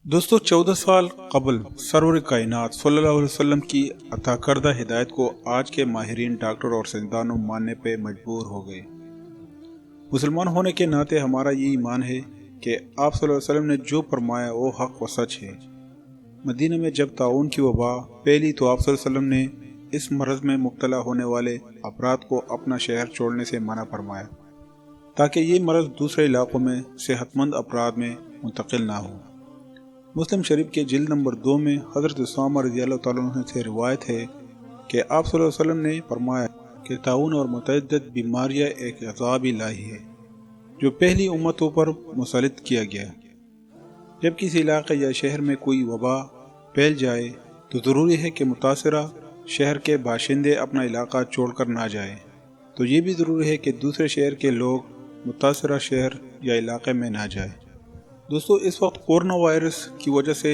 دوستو 14 سال قبل سرور کائنات صلی اللہ علیہ وسلم کی عطا کردہ ہدایت کو آج کے ماہرین ڈاکٹر اور سائنسدانوں ماننے پہ مجبور ہو گئے۔ مسلمان ہونے کے ناطے ہمارا یہ ایمان ہے کہ آپ صلی اللہ علیہ وسلم نے جو فرمایا وہ حق و سچ ہے۔ مدینہ میں جب طاعون کی وبا پھیلی تو آپ صلی اللہ علیہ وسلم نے اس مرض میں مبتلا ہونے والے افراد کو اپنا شہر چھوڑنے سے منع فرمایا تاکہ یہ مرض دوسرے علاقوں میں صحت مند افراد میں منتقل نہ ہو۔ مسلم شریف کے جلد نمبر 2 میں حضرت اسامہ رضی اللہ تعالیٰ عنہ سے روایت ہے کہ آپ صلی اللہ علیہ وسلم نے فرمایا کہ طاعون اور متعدد بیماریاں ایک عذاب الہی ہے جو پہلی امتوں پر مسلط کیا گیا۔ جب کسی علاقے یا شہر میں کوئی وبا پھیل جائے تو ضروری ہے کہ متاثرہ شہر کے باشندے اپنا علاقہ چھوڑ کر نہ جائیں، تو یہ بھی ضروری ہے کہ دوسرے شہر کے لوگ متاثرہ شہر یا علاقے میں نہ جائیں۔ دوستو، اس وقت کورونا وائرس کی وجہ سے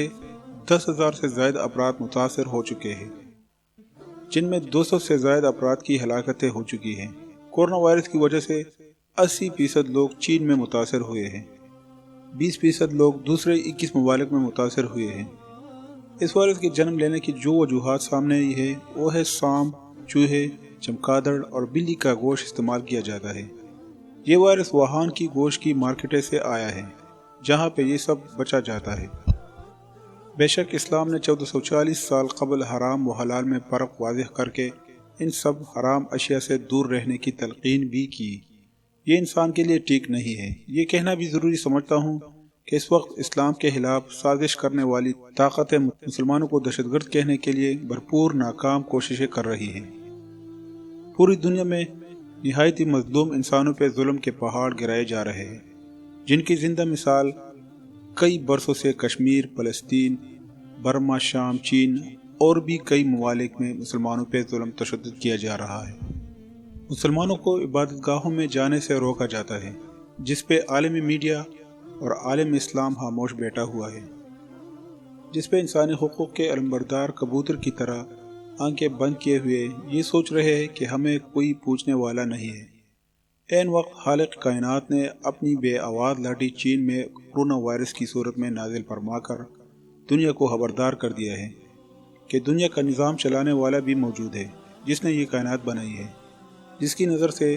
10,000 سے زائد افراد متاثر ہو چکے ہیں، جن میں 200 سے زائد افراد کی ہلاکتیں ہو چکی ہیں۔ کورونا وائرس کی وجہ سے 80% لوگ چین میں متاثر ہوئے ہیں، 20% لوگ دوسرے 21 ممالک میں متاثر ہوئے ہیں۔ اس وائرس کے جنم لینے کی جو وجوہات سامنے آئی ہے وہ ہے سانپ، چوہے، چمگادڑ اور بلی کا گوشت استعمال کیا جاتا ہے۔ یہ وائرس ووہان کی گوشت کی مارکیٹیں سے آیا ہے جہاں پہ یہ سب بچا جاتا ہے۔ بے شک اسلام نے 1440 سال قبل حرام و حلال میں فرق واضح کر کے ان سب حرام اشیاء سے دور رہنے کی تلقین بھی کی۔ یہ انسان کے لیے ٹھیک نہیں ہے۔ یہ کہنا بھی ضروری سمجھتا ہوں کہ اس وقت اسلام کے خلاف سازش کرنے والی طاقتیں مسلمانوں کو دہشت گرد کہنے کے لیے بھرپور ناکام کوششیں کر رہی ہیں۔ پوری دنیا میں نہایت مظلوم انسانوں پہ ظلم کے پہاڑ گرائے جا رہے ہیں، جن کی زندہ مثال کئی برسوں سے کشمیر، فلسطین، برما، شام، چین اور بھی کئی ممالک میں مسلمانوں پہ ظلم تشدد کیا جا رہا ہے۔ مسلمانوں کو عبادت گاہوں میں جانے سے روکا جاتا ہے، جس پہ عالمی میڈیا اور عالم اسلام خاموش بیٹھا ہوا ہے، جس پہ انسانی حقوق کے علمبردار کبوتر کی طرح آنکھیں بند کیے ہوئے یہ سوچ رہے ہیں کہ ہمیں کوئی پوچھنے والا نہیں ہے۔ این وقت خالق کائنات نے اپنی بے آواز لاٹھی چین میں کورونا وائرس کی صورت میں نازل فرما کر دنیا کو خبردار کر دیا ہے کہ دنیا کا نظام چلانے والا بھی موجود ہے، جس نے یہ کائنات بنائی ہے، جس کی نظر سے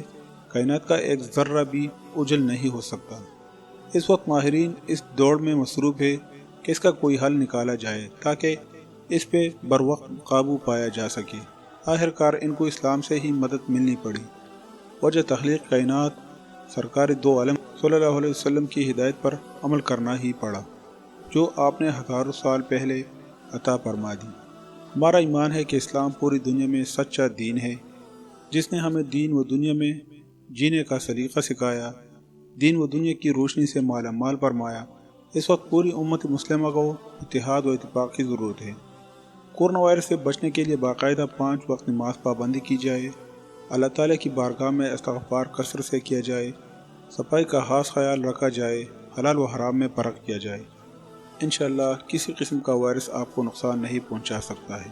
کائنات کا ایک ذرہ بھی اجل نہیں ہو سکتا۔ اس وقت ماہرین اس دوڑ میں مصروف ہے کہ اس کا کوئی حل نکالا جائے تاکہ اس پہ بروقت قابو پایا جا سکے۔ آخرکار ان کو اسلام سے ہی مدد ملنی پڑی۔ وجہ تخلیق کائنات سرکار دو عالم صلی اللہ علیہ وسلم کی ہدایت پر عمل کرنا ہی پڑا، جو آپ نے ہزاروں سال پہلے عطا فرما دی۔ ہمارا ایمان ہے کہ اسلام پوری دنیا میں سچا دین ہے، جس نے ہمیں دین و دنیا میں جینے کا سلیقہ سکھایا، دین و دنیا کی روشنی سے مالا مال فرمایا۔ اس وقت پوری امت مسلمہ کو اتحاد و اتفاق کی ضرورت ہے۔ کورونا وائرس سے بچنے کے لیے باقاعدہ 5 وقت نماز پابندی کی جائے، اللہ تعالیٰ کی بارگاہ میں استغفار کثرت سے کیا جائے، صفائی کا خاص خیال رکھا جائے، حلال و حرام میں فرق کیا جائے۔ انشاءاللہ کسی قسم کا وائرس آپ کو نقصان نہیں پہنچا سکتا ہے۔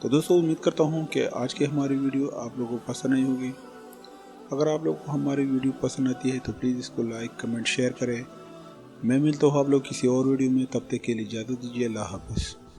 تو دوستو، امید کرتا ہوں کہ آج کی ہماری ویڈیو آپ لوگوں کو پسند آئی ہوگی۔ اگر آپ لوگوں کو ہماری ویڈیو پسند آتی ہے تو پلیز اس کو لائک، کمنٹ، شیئر کریں۔ میں ملتا ہوں آپ لوگ کسی اور ویڈیو میں، تب تک کے لیے اجازت دیجیے۔ اللہ حافظ۔